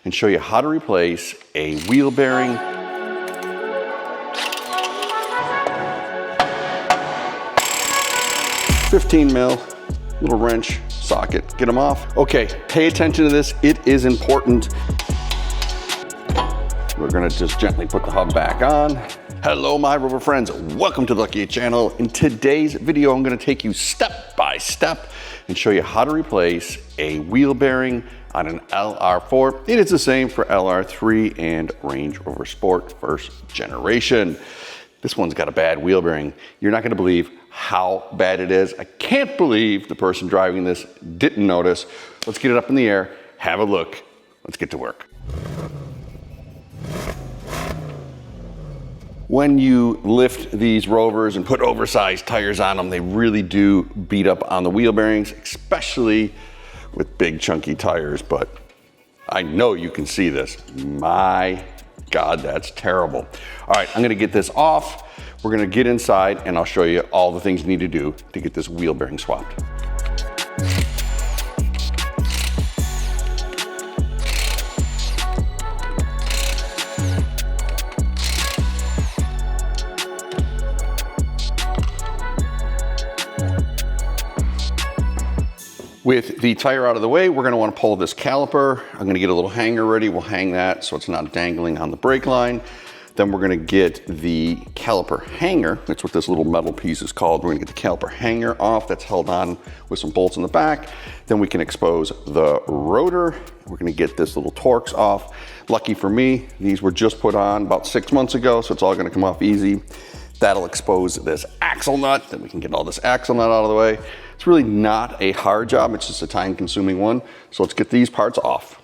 and show you how to replace a wheel bearing, .15 mil, little wrench, socket, get them off. Okay, pay attention to this, it is important. We're gonna just gently put the hub back on. Hello, my rover friends. Welcome to the Lucky 8 channel. In today's video, I'm gonna take you step by step and show you how to replace a wheel bearing on an LR4. It is the same for LR3 and Range Rover Sport first generation. This one's got a bad wheel bearing. You're not gonna believe how bad it is. I can't believe the person driving this didn't notice. Let's get it up in the air, have a look. Let's get to work. When you lift these Rovers and put oversized tires on them, they really do beat up on the wheel bearings, especially with big chunky tires, but I know you can see this. My God, that's terrible. All right, I'm gonna get this off. We're gonna get inside and I'll show you all the things you need to do to get this wheel bearing swapped. With the tire out of the way, we're gonna wanna pull this caliper. I'm gonna get a little hanger ready. We'll hang that so it's not dangling on the brake line. Then we're gonna get the caliper hanger. That's what this little metal piece is called. We're gonna get the caliper hanger off. That's held on with some bolts in the back. Then we can expose the rotor. We're gonna get this little Torx off. Lucky for me, these were just put on about 6 months ago, so it's all gonna come off easy. That'll expose this axle nut. Then we can get all this axle nut out of the way. It's really not a hard job, it's just a time-consuming one. So let's get these parts off.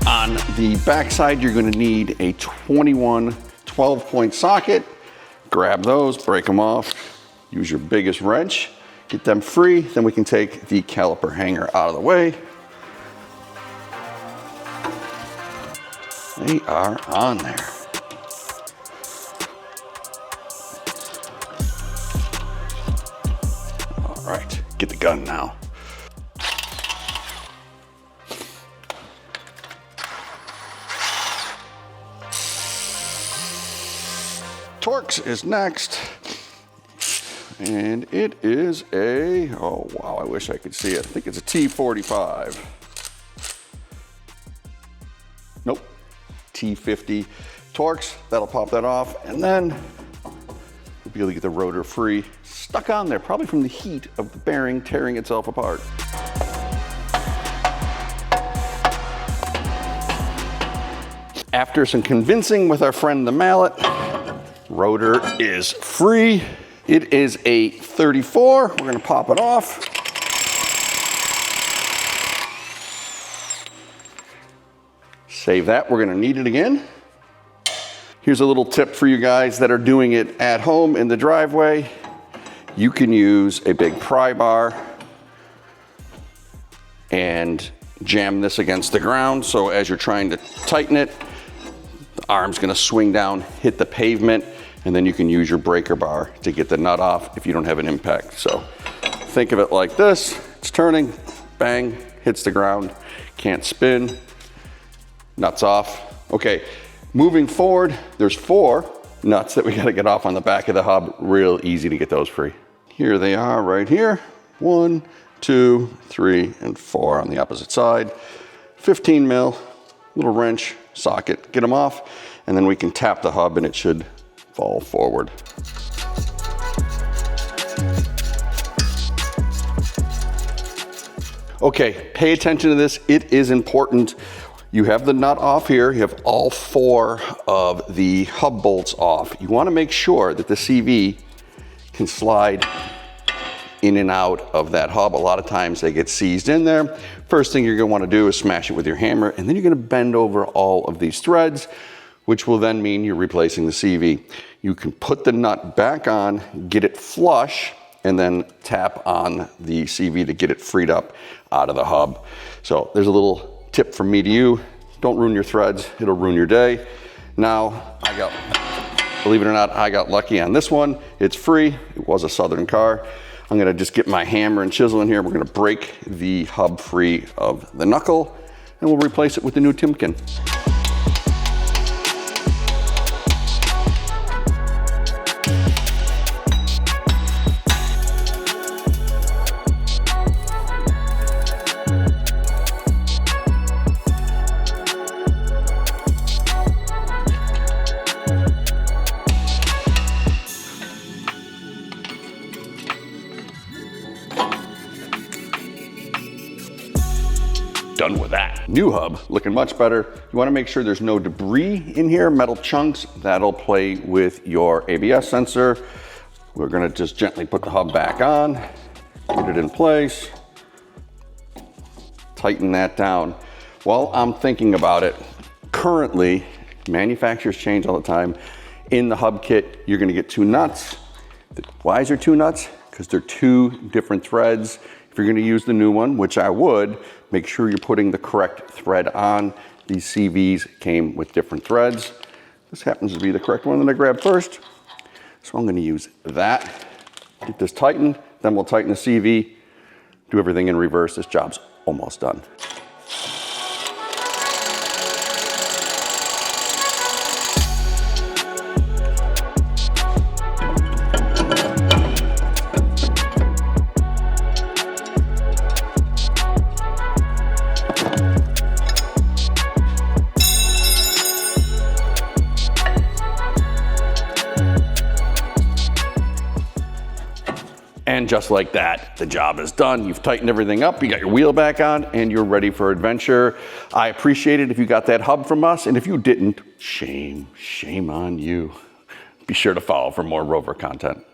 On the back side, you're gonna need a 21 12-point socket. Grab those, break them off, use your biggest wrench, get them free, then we can take the caliper hanger out of the way. They are on there. All right, get the gun now. Torx is next, and it is a, oh wow, I wish I could see it. I think it's a T45. Nope, T50 Torx. That'll pop that off, and then we'll be able to get the rotor free. Stuck on there, probably from the heat of the bearing tearing itself apart. After some convincing with our friend the mallet, rotor is free. It is a 34. We're gonna pop it off. Save that, we're gonna need it again. Here's a little tip for you guys that are doing it at home in the driveway. You can use a big pry bar and jam this against the ground. So as you're trying to tighten it, the arm's gonna swing down, hit the pavement, and then you can use your breaker bar to get the nut off if you don't have an impact. So think of it like this. It's turning, bang, hits the ground, can't spin, nuts off. Okay, moving forward, there's 4 nuts that we gotta get off on the back of the hub. Real easy to get those free. Here they are right here. 1, 2, 3, and 4 on the opposite side. 15 mil, little wrench, socket, get them off, and then we can tap the hub and it should fall forward. Okay, pay attention to this. It is important. You have the nut off here. You have all 4 of the hub bolts off. You want to make sure that the CV can slide in and out of that hub. A lot of times they get seized in there. First thing you're going to want to do is smash it with your hammer, and then you're going to bend over all of these threads. which will then mean you're replacing the CV. You can put the nut back on, get it flush, and then tap on the CV to get it freed up out of the hub. So there's a little tip from me to you. Don't ruin your threads, it'll ruin your day. Now, believe it or not, I got lucky on this one. It's free, it was a Southern car. I'm gonna just get my hammer and chisel in here. We're gonna break the hub free of the knuckle, and we'll replace it with the new TIMKEN. Done with that. New hub, looking much better. You wanna make sure there's no debris in here, metal chunks. That'll play with your ABS sensor. We're gonna just gently put the hub back on, get it in place, tighten that down. While I'm thinking about it, currently, manufacturers change all the time. In the hub kit, you're gonna get 2 nuts. Why is there 2 nuts? Because they're 2 different threads. If you're gonna use the new one, which I would, make sure you're putting the correct thread on. These CVs came with different threads. This happens to be the correct one that I grabbed first. So I'm gonna use that. Get this tightened, then we'll tighten the CV, do everything in reverse. This job's almost done. And just like that, the job is done. You've tightened everything up, you got your wheel back on, and you're ready for adventure. I appreciate it if you got that hub from us, and if you didn't, shame on you. Be sure to follow for more Rover content.